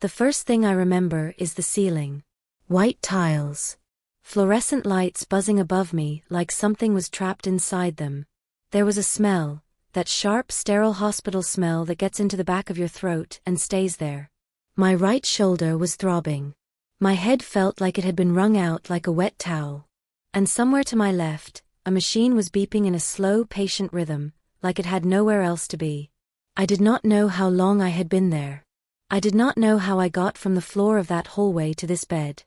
The first thing I remember is the ceiling. White tiles. Fluorescent lights buzzing above me like something was trapped inside them. There was a smell, that sharp, sterile hospital smell that gets into the back of your throat and stays there. My right shoulder was throbbing. My head felt like it had been wrung out like a wet towel. And somewhere to my left, a machine was beeping in a slow, patient rhythm, like it had nowhere else to be. I did not know how long I had been there. I did not know how I got from the floor of that hallway to this bed.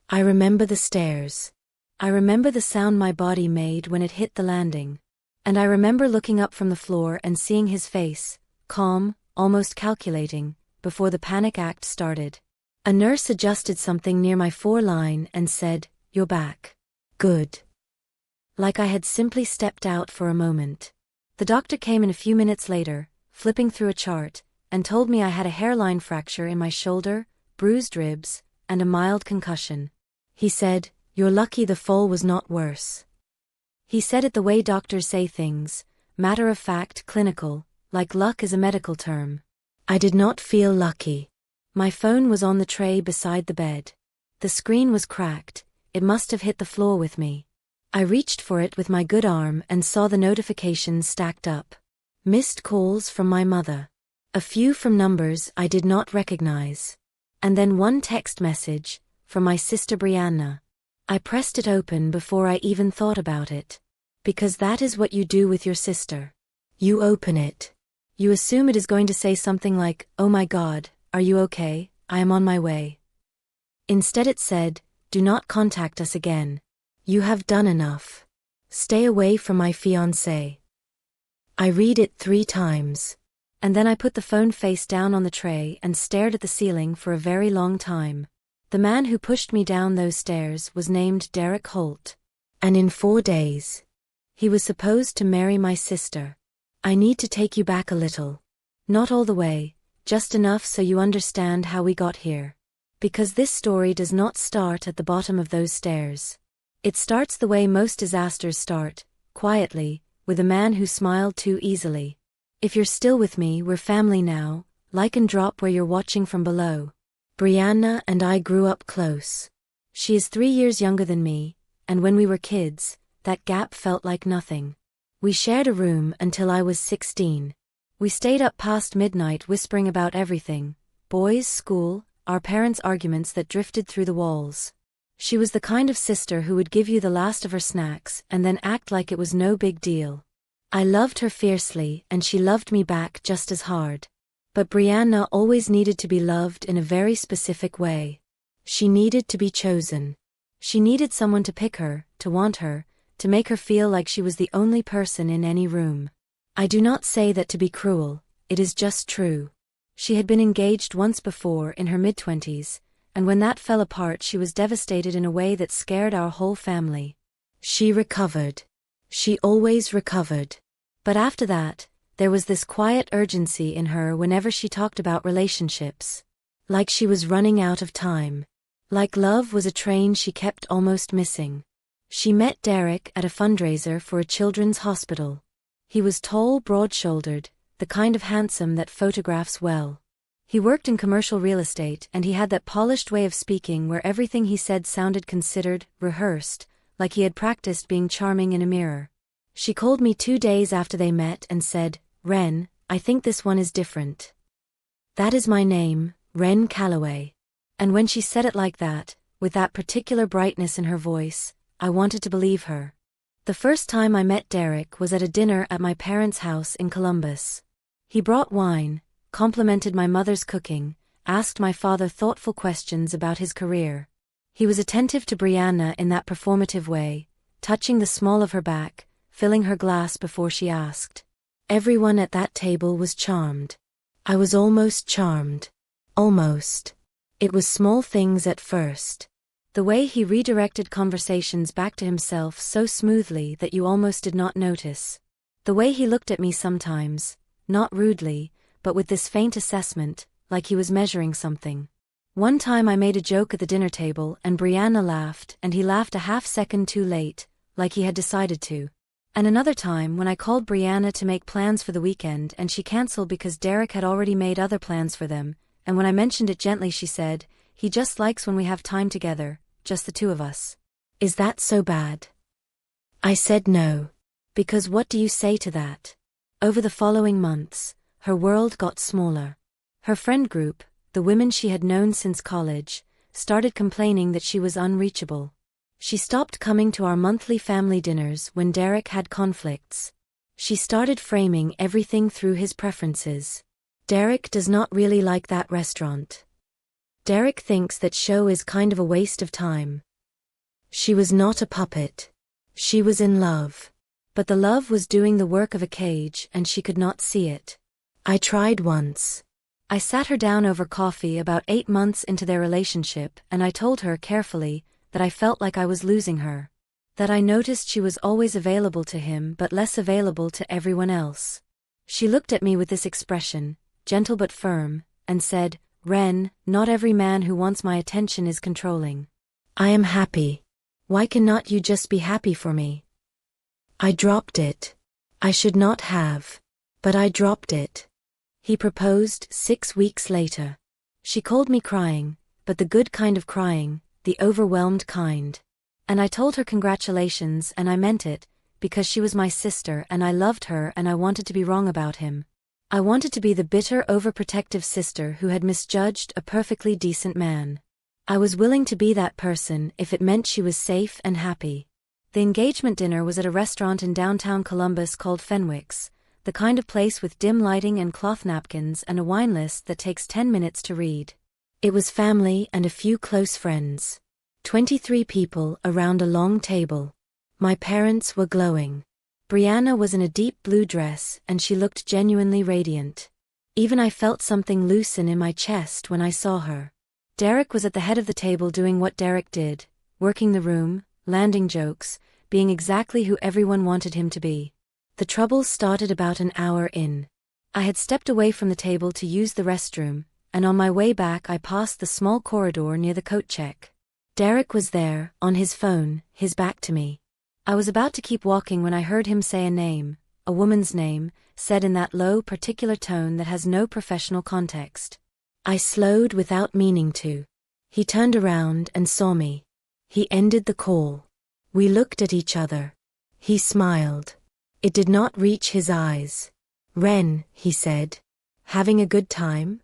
I remember the stairs. I remember the sound my body made when it hit the landing. And I remember looking up from the floor and seeing his face, calm, almost calculating, before the panic act started. A nurse adjusted something near my foreline and said, "You're back. Good." Like I had simply stepped out for a moment. The doctor came in a few minutes later, flipping through a chart, and told me I had a hairline fracture in my shoulder, bruised ribs, and a mild concussion. He said, "You're lucky the fall was not worse." He said it the way doctors say things, matter of fact, clinical, like luck is a medical term. I did not feel lucky. My phone was on the tray beside the bed. The screen was cracked, it must have hit the floor with me. I reached for it with my good arm and saw the notifications stacked up. Missed calls from my mother. A few from numbers I did not recognize. And then one text message, from my sister Brianna. I pressed it open before I even thought about it. Because that is what you do with your sister. You open it. You assume it is going to say something like, "Oh my God, are you okay? I am on my way." Instead it said, "Do not contact us again. You have done enough. Stay away from my fiancé." I read it 3 times. And then I put the phone face down on the tray and stared at the ceiling for a very long time. The man who pushed me down those stairs was named Derek Holt. And in 4 days, he was supposed to marry my sister. I need to take you back a little. Not all the way, just enough so you understand how we got here. Because this story does not start at the bottom of those stairs. It starts the way most disasters start, quietly, with a man who smiled too easily. If you're still with me, we're family now. Like and drop where you're watching from below. Brianna and I grew up close. She is 3 years younger than me, and when we were kids, that gap felt like nothing. We shared a room until I was 16. We stayed up past midnight whispering about everything: boys, school, our parents' arguments that drifted through the walls. She was the kind of sister who would give you the last of her snacks and then act like it was no big deal. I loved her fiercely and she loved me back just as hard. But Brianna always needed to be loved in a very specific way. She needed to be chosen. She needed someone to pick her, to want her, to make her feel like she was the only person in any room. I do not say that to be cruel, it is just true. She had been engaged once before in her mid-20s, and when that fell apart she was devastated in a way that scared our whole family. She recovered. She always recovered. But after that, there was this quiet urgency in her whenever she talked about relationships. Like she was running out of time. Like love was a train she kept almost missing. She met Derek at a fundraiser for a children's hospital. He was tall, broad-shouldered, the kind of handsome that photographs well. He worked in commercial real estate and he had that polished way of speaking where everything he said sounded considered, rehearsed, like he had practiced being charming in a mirror. She called me 2 days after they met and said, "Ren, I think this one is different." That is my name, Ren Calloway. And when she said it like that, with that particular brightness in her voice, I wanted to believe her. The first time I met Derek was at a dinner at my parents' house in Columbus. He brought wine, complimented my mother's cooking, asked my father thoughtful questions about his career. He was attentive to Brianna in that performative way, touching the small of her back, filling her glass before she asked. Everyone at that table was charmed. I was almost charmed. Almost. It was small things at first. The way he redirected conversations back to himself so smoothly that you almost did not notice. The way he looked at me sometimes, not rudely, but with this faint assessment, like he was measuring something. One time I made a joke at the dinner table and Brianna laughed and he laughed a half-second too late, like he had decided to. And another time when I called Brianna to make plans for the weekend and she cancelled because Derek had already made other plans for them, and when I mentioned it gently she said, "He just likes when we have time together, just the two of us." Is that so bad? I said no. Because what do you say to that? Over the following months, her world got smaller. Her friend group, the women she had known since college, started complaining that she was unreachable. She stopped coming to our monthly family dinners when Derek had conflicts. She started framing everything through his preferences. Derek does not really like that restaurant. Derek thinks that show is kind of a waste of time. She was not a puppet. She was in love. But the love was doing the work of a cage and she could not see it. I tried once. I sat her down over coffee about 8 months into their relationship and I told her carefully that I felt like I was losing her. That I noticed she was always available to him but less available to everyone else. She looked at me with this expression, gentle but firm, and said, "Ren, not every man who wants my attention is controlling. I am happy. Why cannot you just be happy for me?" I dropped it. I should not have. But I dropped it. He proposed 6 weeks later. She called me crying, but the good kind of crying, the overwhelmed kind. And I told her congratulations and I meant it, because she was my sister and I loved her and I wanted to be wrong about him. I wanted to be the bitter, overprotective sister who had misjudged a perfectly decent man. I was willing to be that person if it meant she was safe and happy. The engagement dinner was at a restaurant in downtown Columbus called Fenwick's, the kind of place with dim lighting and cloth napkins and a wine list that takes 10 minutes to read. It was family and a few close friends. 23 people around a long table. My parents were glowing. Brianna was in a deep blue dress and she looked genuinely radiant. Even I felt something loosen in my chest when I saw her. Derek was at the head of the table doing what Derek did, working the room, landing jokes, being exactly who everyone wanted him to be. The trouble started about an hour in. I had stepped away from the table to use the restroom, and on my way back I passed the small corridor near the coat check. Derek was there, on his phone, his back to me. I was about to keep walking when I heard him say a name, a woman's name, said in that low, particular tone that has no professional context. I slowed without meaning to. He turned around and saw me. He ended the call. We looked at each other. He smiled. It did not reach his eyes. "Ren," he said. "Having a good time?"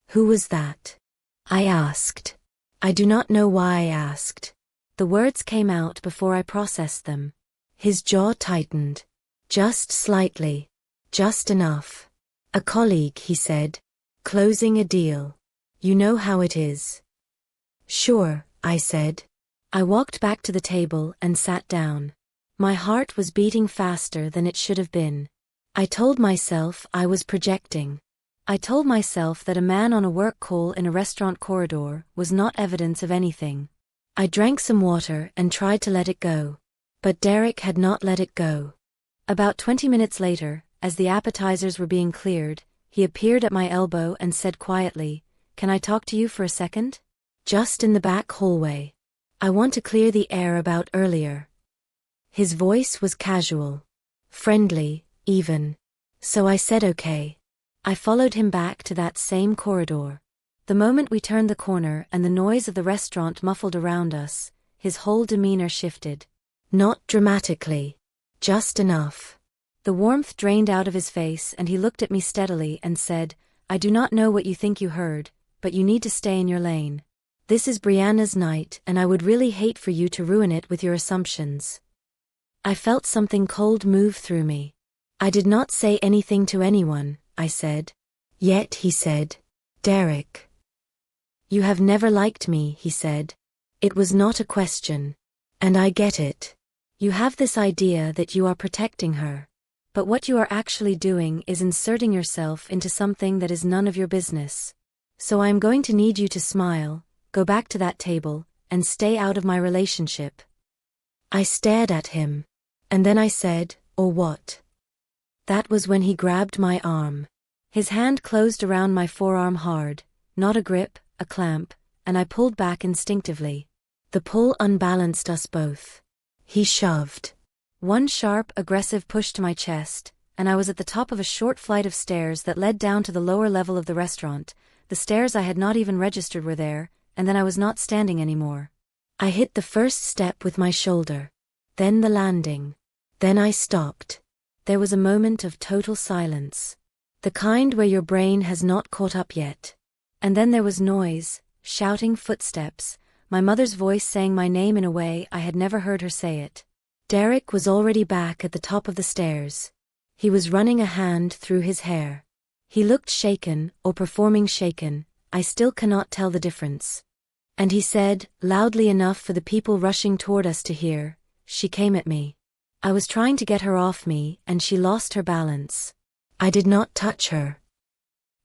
"Who was that?" I asked. I do not know why I asked. The words came out before I processed them. His jaw tightened. Just slightly. Just enough. "A colleague," he said. "Closing a deal. You know how it is." "Sure," I said. I walked back to the table and sat down. My heart was beating faster than it should have been. I told myself I was projecting. I told myself that a man on a work call in a restaurant corridor was not evidence of anything. I drank some water and tried to let it go. But Derek had not let it go. About 20 minutes later, as the appetizers were being cleared, he appeared at my elbow and said quietly, "Can I talk to you for a second?" "Just in the back hallway. I want to clear the air about earlier." His voice was casual. Friendly, even. So I said okay. I followed him back to that same corridor. The moment we turned the corner and the noise of the restaurant muffled around us, his whole demeanor shifted. Not dramatically. Just enough. The warmth drained out of his face and he looked at me steadily and said, "I do not know what you think you heard, but you need to stay in your lane. This is Brianna's night and I would really hate for you to ruin it with your assumptions." I felt something cold move through me. "I did not say anything to anyone," I said. "Yet," he said. "Derek. You have never liked me," he said. It was not a question. "And I get it. You have this idea that you are protecting her. But what you are actually doing is inserting yourself into something that is none of your business. So I am going to need you to smile, go back to that table, and stay out of my relationship." I stared at him. And then I said, "Or what?" That was when he grabbed my arm. His hand closed around my forearm hard, not a grip, a clamp, and I pulled back instinctively. The pull unbalanced us both. He shoved. One sharp, aggressive push to my chest, and I was at the top of a short flight of stairs that led down to the lower level of the restaurant, the stairs I had not even registered were there, and then I was not standing anymore. I hit the first step with my shoulder. Then the landing. Then I stopped. There was a moment of total silence. The kind where your brain has not caught up yet. And then there was noise, shouting footsteps, my mother's voice saying my name in a way I had never heard her say it. Derek was already back at the top of the stairs. He was running a hand through his hair. He looked shaken, or performing shaken, I still cannot tell the difference. And he said, loudly enough for the people rushing toward us to hear, "She came at me. I was trying to get her off me, and she lost her balance. I did not touch her."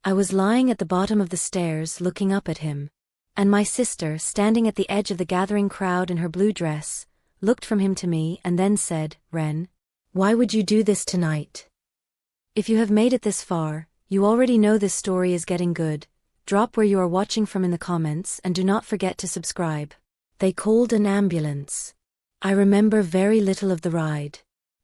I was lying at the bottom of the stairs looking up at him. And my sister, standing at the edge of the gathering crowd in her blue dress, looked from him to me and then said, "Ren, why would you do this tonight? If you have made it this far, you already know this story is getting good. Drop where you are watching from in the comments and do not forget to subscribe." They called an ambulance. I remember very little of the ride.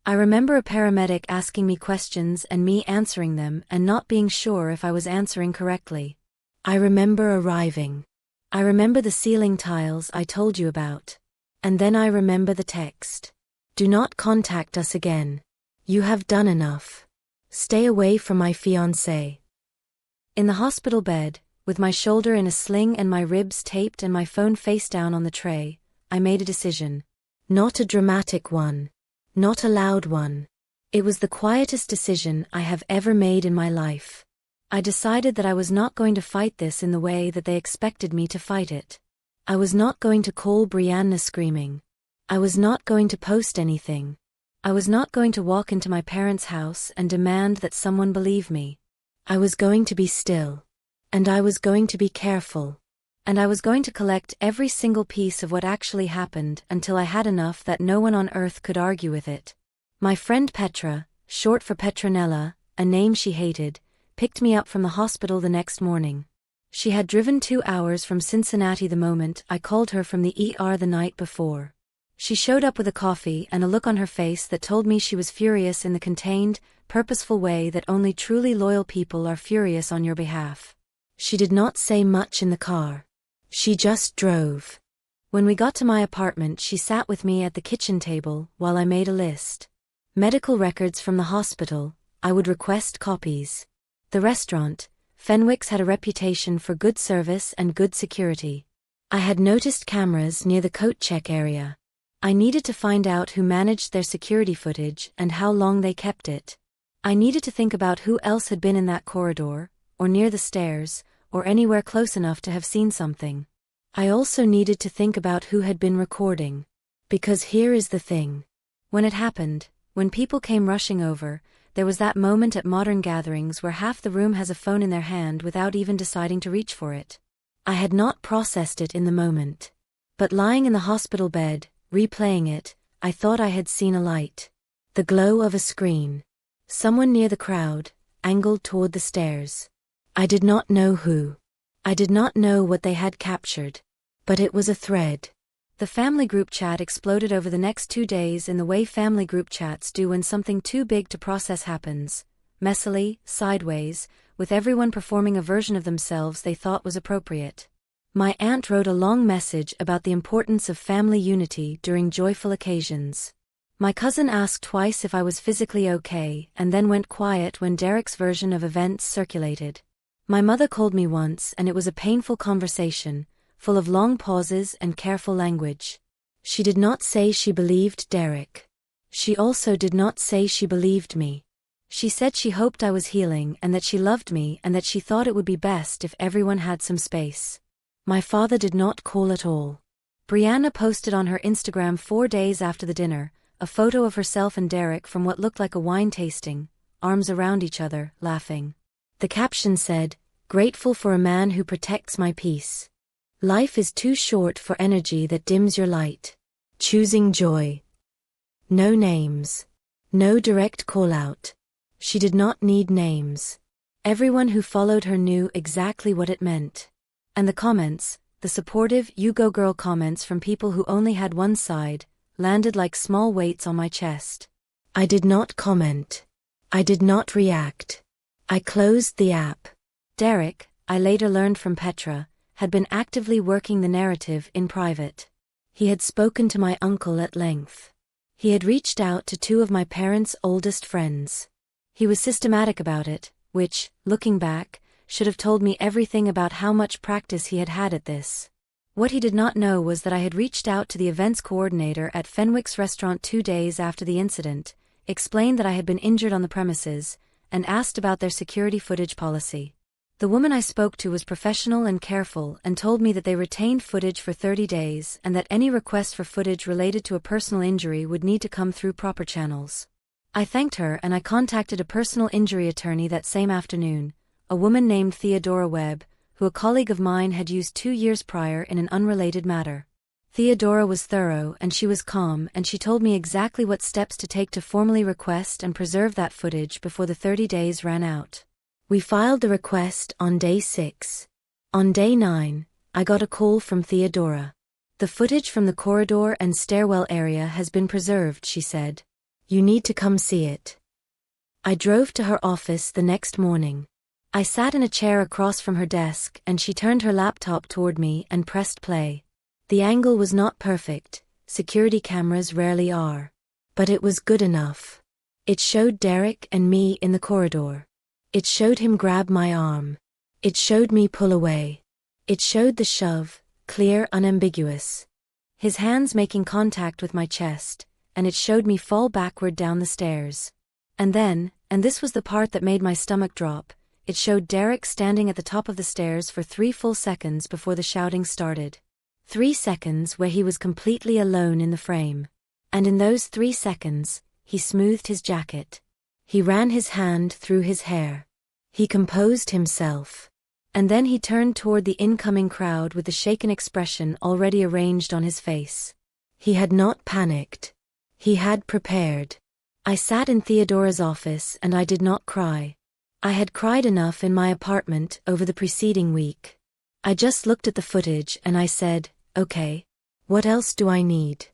I remember a paramedic asking me questions and me answering them and not being sure if I was answering correctly. I remember arriving. I remember the ceiling tiles I told you about. And then I remember the text. "Do not contact us again. You have done enough. Stay away from my fiancé." In the hospital bed, with my shoulder in a sling and my ribs taped and my phone face down on the tray, I made a decision. Not a dramatic one. Not a loud one. It was the quietest decision I have ever made in my life. I decided that I was not going to fight this in the way that they expected me to fight it. I was not going to call Brianna screaming. I was not going to post anything. I was not going to walk into my parents' house and demand that someone believe me. I was going to be still. And I was going to be careful. And I was going to collect every single piece of what actually happened until I had enough that no one on earth could argue with it. My friend Petra, short for Petronella, a name she hated, picked me up from the hospital the next morning. She had driven 2 hours from Cincinnati the moment I called her from the ER the night before. She showed up with a coffee and a look on her face that told me she was furious in the contained, purposeful way that only truly loyal people are furious on your behalf. She did not say much in the car. She just drove. When we got to my apartment, she sat with me at the kitchen table while I made a list. Medical records from the hospital, I would request copies. The restaurant, Fenwick's, had a reputation for good service and good security. I had noticed cameras near the coat check area. I needed to find out who managed their security footage and how long they kept it. I needed to think about who else had been in that corridor, or near the stairs, or anywhere close enough to have seen something. I also needed to think about who had been recording. Because here is the thing. When it happened, when people came rushing over, there was that moment at modern gatherings where half the room has a phone in their hand without even deciding to reach for it. I had not processed it in the moment. But lying in the hospital bed, replaying it, I thought I had seen a light. The glow of a screen. Someone near the crowd, angled toward the stairs. I did not know who. I did not know what they had captured. But it was a thread. The family group chat exploded over the next 2 days in the way family group chats do when something too big to process happens, messily, sideways, with everyone performing a version of themselves they thought was appropriate. My aunt wrote a long message about the importance of family unity during joyful occasions. My cousin asked twice if I was physically okay and then went quiet when Derek's version of events circulated. My mother called me once and it was a painful conversation, full of long pauses and careful language. She did not say she believed Derek. She also did not say she believed me. She said she hoped I was healing and that she loved me and that she thought it would be best if everyone had some space. My father did not call at all. Brianna posted on her Instagram 4 days after the dinner, a photo of herself and Derek from what looked like a wine tasting, arms around each other, laughing. The caption said, "Grateful for a man who protects my peace. Life is too short for energy that dims your light. Choosing joy." No names. No direct call-out. She did not need names. Everyone who followed her knew exactly what it meant. And the comments, the supportive "You go girl" comments from people who only had one side, landed like small weights on my chest. I did not comment. I did not react. I closed the app. Derek, I later learned from Petra, had been actively working the narrative in private. He had spoken to my uncle at length. He had reached out to two of my parents' oldest friends. He was systematic about it, which, looking back, should have told me everything about how much practice he had had at this. What he did not know was that I had reached out to the events coordinator at Fenwick's restaurant 2 days after the incident, explained that I had been injured on the premises, and asked about their security footage policy. The woman I spoke to was professional and careful and told me that they retained footage for 30 days and that any request for footage related to a personal injury would need to come through proper channels. I thanked her and I contacted a personal injury attorney that same afternoon, a woman named Theodora Webb, who a colleague of mine had used 2 years prior in an unrelated matter. Theodora was thorough and she was calm, and she told me exactly what steps to take to formally request and preserve that footage before the 30 days ran out. We filed the request on day 6. On day 9, I got a call from Theodora. The footage from the corridor and stairwell area has been preserved, she said. You need to come see it. I drove to her office the next morning. I sat in a chair across from her desk and she turned her laptop toward me and pressed play. The angle was not perfect, security cameras rarely are. But it was good enough. It showed Derek and me in the corridor. It showed him grab my arm. It showed me pull away. It showed the shove, clear, unambiguous. His hands making contact with my chest, and it showed me fall backward down the stairs. And then, and this was the part that made my stomach drop, it showed Derek standing at the top of the stairs for 3 full seconds before the shouting started. 3 seconds where he was completely alone in the frame. And in those 3 seconds, he smoothed his jacket. He ran his hand through his hair. He composed himself. And then he turned toward the incoming crowd with the shaken expression already arranged on his face. He had not panicked. He had prepared. I sat in Theodora's office and I did not cry. I had cried enough in my apartment over the preceding week. I just looked at the footage and I said, okay, what else do I need?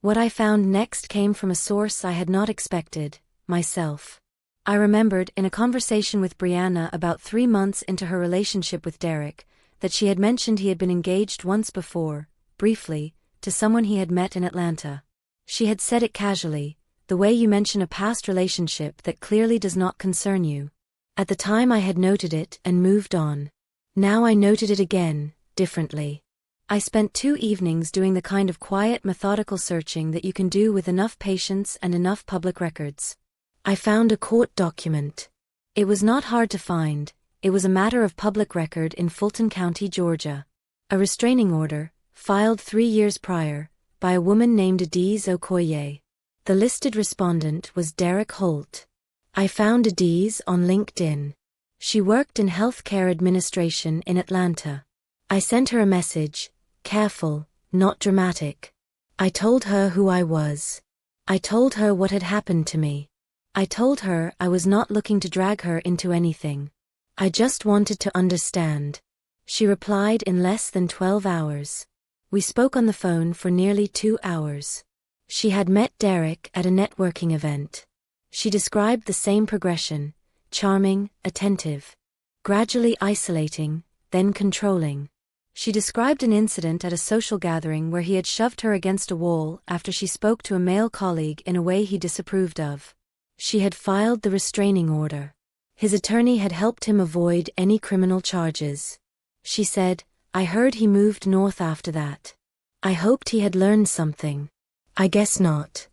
What I found next came from a source I had not expected. Myself. I remembered, in a conversation with Brianna about 3 months into her relationship with Derek, that she had mentioned he had been engaged once before, briefly, to someone he had met in Atlanta. She had said it casually, the way you mention a past relationship that clearly does not concern you. At the time I had noted it and moved on. Now I noted it again, differently. I spent 2 evenings doing the kind of quiet, methodical searching that you can do with enough patience and enough public records. I found a court document. It was not hard to find. It was a matter of public record in Fulton County, Georgia. A restraining order, filed 3 years prior, by a woman named Adiz Okoye. The listed respondent was Derek Holt. I found Adiz on LinkedIn. She worked in healthcare administration in Atlanta. I sent her a message, careful, not dramatic. I told her who I was. I told her what had happened to me. I told her I was not looking to drag her into anything. I just wanted to understand. She replied in less than 12 hours. We spoke on the phone for nearly 2 hours. She had met Derek at a networking event. She described the same progression, charming, attentive, gradually isolating, then controlling. She described an incident at a social gathering where he had shoved her against a wall after she spoke to a male colleague in a way he disapproved of. She had filed the restraining order. His attorney had helped him avoid any criminal charges. She said, I heard he moved north after that. I hoped he had learned something. I guess not.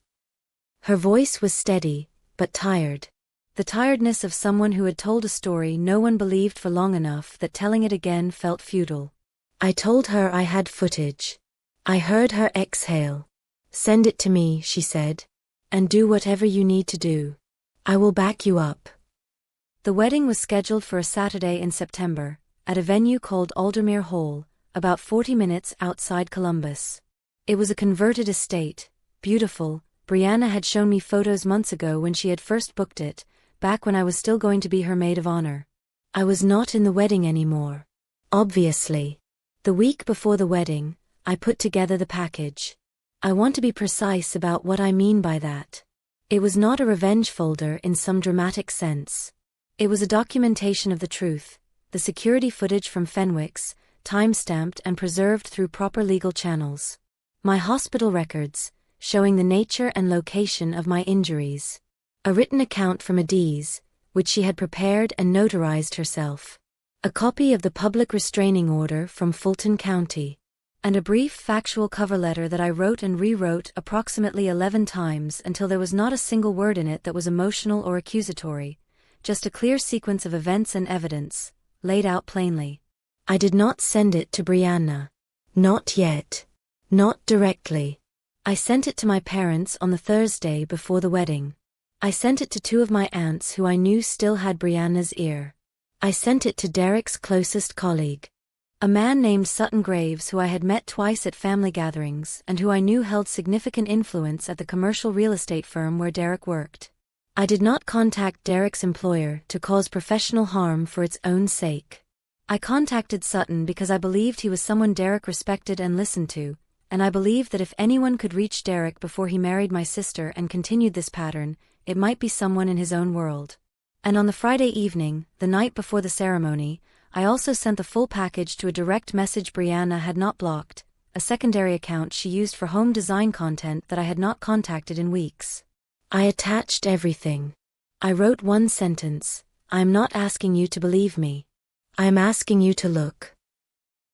Her voice was steady, but tired. The tiredness of someone who had told a story no one believed for long enough that telling it again felt futile. I told her I had footage. I heard her exhale. Send it to me, she said. And do whatever you need to do. I will back you up. The wedding was scheduled for a Saturday in September, at a venue called Aldermere Hall, about 40 minutes outside Columbus. It was a converted estate, beautiful. Brianna had shown me photos months ago when she had first booked it, back when I was still going to be her maid of honor. I was not in the wedding anymore. Obviously. The week before the wedding, I put together the package. I want to be precise about what I mean by that. It was not a revenge folder in some dramatic sense. It was a documentation of the the security footage from Fenwick's, time-stamped and preserved through proper legal channels. My hospital records, showing the nature and location of my injuries. A written account from Adiz, which she had prepared and notarized herself. A copy of the public restraining order from Fulton County. And a brief factual cover letter that I wrote and rewrote approximately 11 times until there was not a single word in it that was emotional or accusatory, just a clear sequence of events and evidence, laid out plainly. I did not send it to Brianna. Not yet. Not directly. I sent it to my parents on the Thursday before the wedding. I sent it to two of my aunts who I knew still had Brianna's ear. I sent it to Derek's closest colleague. A man named Sutton Graves who I had met twice at family gatherings and who I knew held significant influence at the commercial real estate firm where Derek worked. I did not contact Derek's employer to cause professional harm for its own sake. I contacted Sutton because I believed he was someone Derek respected and listened to, and I believed that if anyone could reach Derek before he married my sister and continued this pattern, it might be someone in his own world. And on the Friday evening, the night before the ceremony, I also sent the full package to a direct message Brianna had not blocked, a secondary account she used for home design content that I had not contacted in weeks. I attached everything. I wrote one sentence: I am not asking you to believe me. I am asking you to look.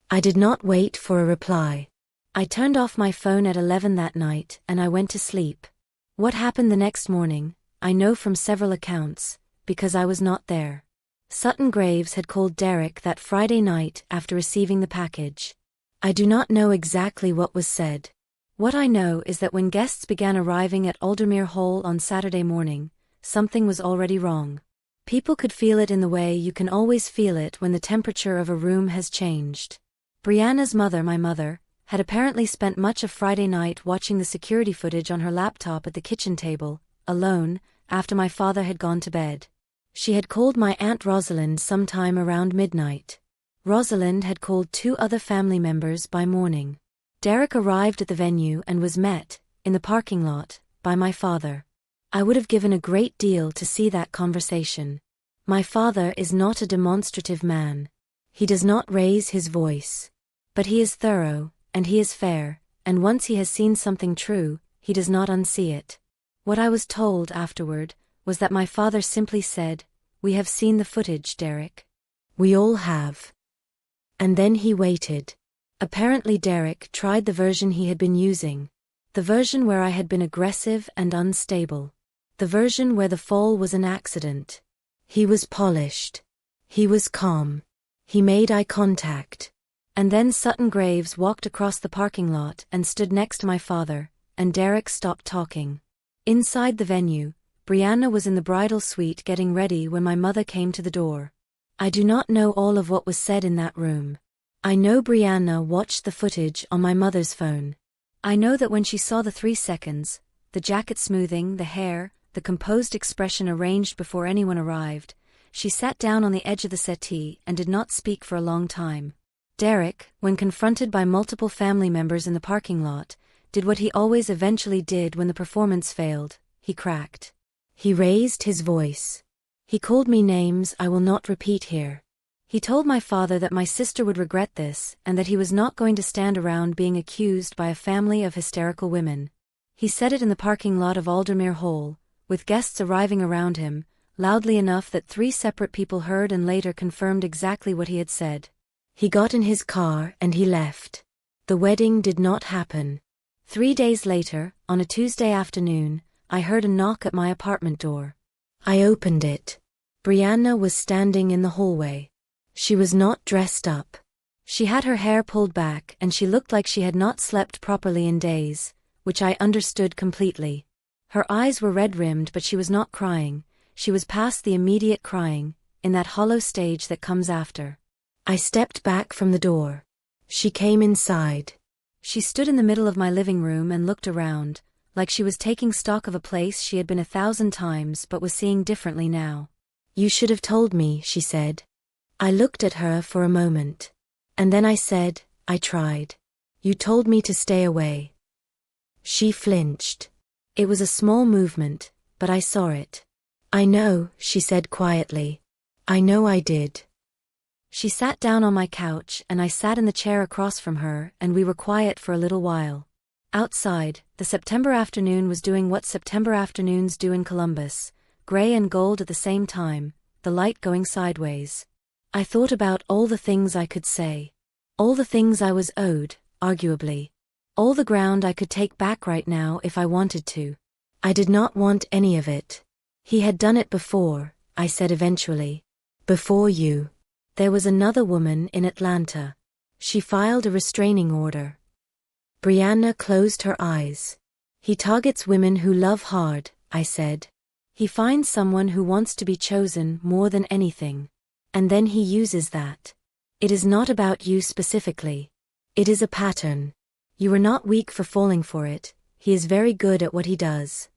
I did not wait for a reply. I turned off my phone at 11 that night and I went to sleep. What happened the next morning, I know from several accounts, because I was not there. Sutton Graves had called Derek that Friday night after receiving the package. I do not know exactly what was said. What I know is that when guests began arriving at Aldermere Hall on Saturday morning, something was already wrong. People could feel it in the way you can always feel it when the temperature of a room has changed. Brianna's mother, my mother, had apparently spent much of Friday night watching the security footage on her laptop at the kitchen table, alone, after my father had gone to bed. She had called my Aunt Rosalind sometime around midnight. Rosalind had called two other family members by morning. Derek arrived at the venue and was met, in the parking lot, by my father. I would have given a great deal to see that conversation. My father is not a demonstrative man. He does not raise his voice. But he is thorough, and he is fair, and once he has seen something true, he does not unsee it. What I was told afterward was that my father simply said, "We have seen the footage, Derek. We all have." And then he waited. Apparently Derek tried the version he had been using. The version where I had been aggressive and unstable. The version where the fall was an accident. He was polished. He was calm. He made eye contact. And then Sutton Graves walked across the parking lot and stood next to my father, and Derek stopped talking. Inside the venue, Brianna was in the bridal suite getting ready when my mother came to the door. I do not know all of what was said in that room. I know Brianna watched the footage on my mother's phone. I know that when she saw the 3 seconds, the jacket smoothing, the hair, the composed expression arranged before anyone arrived, she sat down on the edge of the settee and did not speak for a long time. Derek, when confronted by multiple family members in the parking lot, did what he always eventually did when the performance failed: he cracked. He raised his voice. He called me names I will not repeat here. He told my father that my sister would regret this and that he was not going to stand around being accused by a family of hysterical women. He said it in the parking lot of Aldermere Hall, with guests arriving around him, loudly enough that 3 separate people heard and later confirmed exactly what he had said. He got in his car and he left. The wedding did not happen. 3 days later, on a Tuesday afternoon, I heard a knock at my apartment door. I opened it. Brianna was standing in the hallway. She was not dressed up. She had her hair pulled back and she looked like she had not slept properly in days, which I understood completely. Her eyes were red-rimmed, but she was not crying. She was past the immediate crying, in that hollow stage that comes after. I stepped back from the door. She came inside. She stood in the middle of my living room and looked around, like she was taking stock of a place she had been 1,000 times but was seeing differently now. "You should have told me," she said. I looked at her for a moment. And then I said, "I tried. You told me to stay away." She flinched. It was a small movement, but I saw it. "I know," she said quietly. "I know I did." She sat down on my couch and I sat in the chair across from her and we were quiet for a little while. Outside, the September afternoon was doing what September afternoons do in Columbus, gray and gold at the same time, the light going sideways. I thought about all the things I could say. All the things I was owed, arguably. All the ground I could take back right now if I wanted to. I did not want any of it. He had done it before, I said eventually. Before you. There was another woman in Atlanta. She filed a restraining order. Brianna closed her eyes. He targets women who love hard, I said. He finds someone who wants to be chosen more than anything. And then he uses that. It is not about you specifically. It is a pattern. You are not weak for falling for it. He is very good at what he does.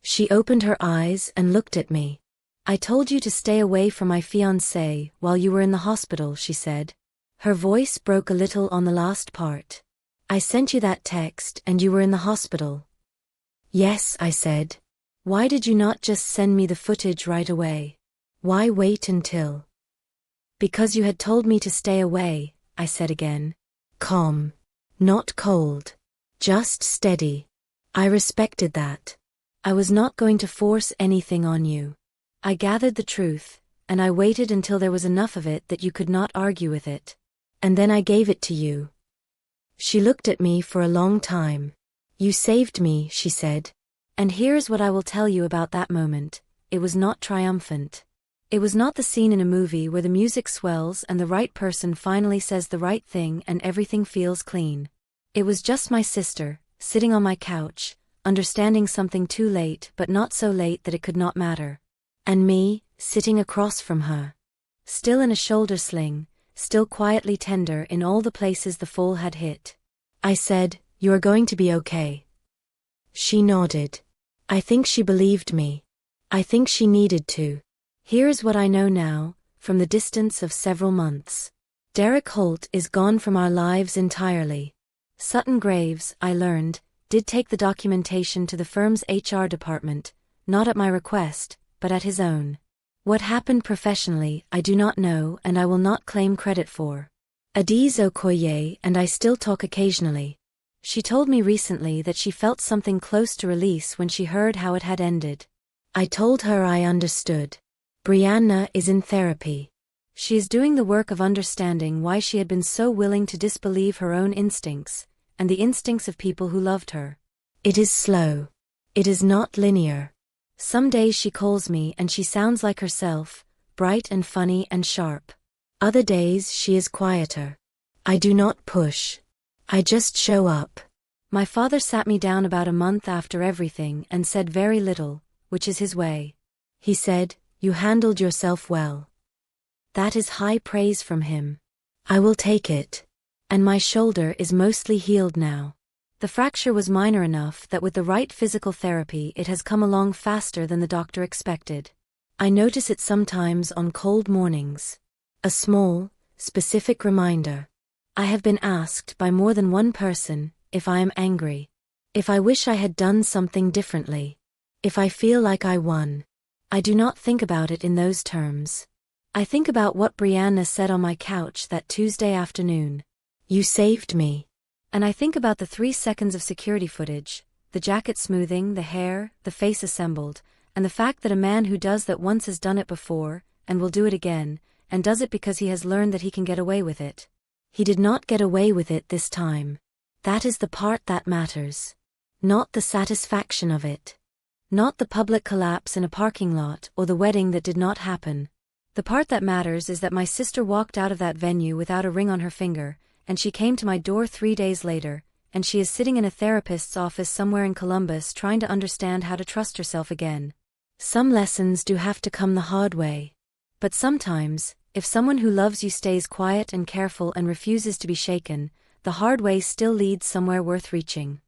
She opened her eyes and looked at me. I told you to stay away from my fiancé while you were in the hospital, she said. Her voice broke a little on the last part. I sent you that text and you were in the hospital. Yes, I said. Why did you not just send me the footage right away? Why wait until? Because you had told me to stay away, I said again. Calm. Not cold. Just steady. I respected that. I was not going to force anything on you. I gathered the truth, and I waited until there was enough of it that you could not argue with it. And then I gave it to you. She looked at me for a long time. You saved me, she said. And here's what I will tell you about that moment. It was not triumphant. It was not the scene in a movie where the music swells and the right person finally says the right thing and everything feels clean. It was just my sister, sitting on my couch, understanding something too late but not so late that it could not matter. And me, sitting across from her. Still in a shoulder sling, still quietly tender in all the places the fall had hit. I said, "You are going to be okay." She nodded. I think she believed me. I think she needed to. Here's what I know now, from the distance of several months. Derek Holt is gone from our lives entirely. Sutton Graves, I learned, did take the documentation to the firm's HR department, not at my request, but at his own. What happened professionally, I do not know and I will not claim credit for. Adiz Okoye and I still talk occasionally. She told me recently that she felt something close to release when she heard how it had ended. I told her I understood. Brianna is in therapy. She is doing the work of understanding why she had been so willing to disbelieve her own instincts, and the instincts of people who loved her. It is slow. It is not linear. Some days she calls me and she sounds like herself, bright and funny and sharp. Other days she is quieter. I do not push. I just show up. My father sat me down about a month after everything and said very little, which is his way. He said, "You handled yourself well." That is high praise from him. I will take it. And my shoulder is mostly healed now. The fracture was minor enough that with the right physical therapy it has come along faster than the doctor expected. I notice it sometimes on cold mornings. A small, specific reminder. I have been asked by more than one person if I am angry. If I wish I had done something differently. If I feel like I won. I do not think about it in those terms. I think about what Brianna said on my couch that Tuesday afternoon. You saved me. And I think about the 3 seconds of security footage, the jacket smoothing, the hair, the face assembled, and the fact that a man who does that once has done it before, and will do it again, and does it because he has learned that he can get away with it. He did not get away with it this time. That is the part that matters. Not the satisfaction of it. Not the public collapse in a parking lot or the wedding that did not happen. The part that matters is that my sister walked out of that venue without a ring on her finger, and she came to my door 3 days later, and she is sitting in a therapist's office somewhere in Columbus trying to understand how to trust herself again. Some lessons do have to come the hard way. But sometimes, if someone who loves you stays quiet and careful and refuses to be shaken, the hard way still leads somewhere worth reaching.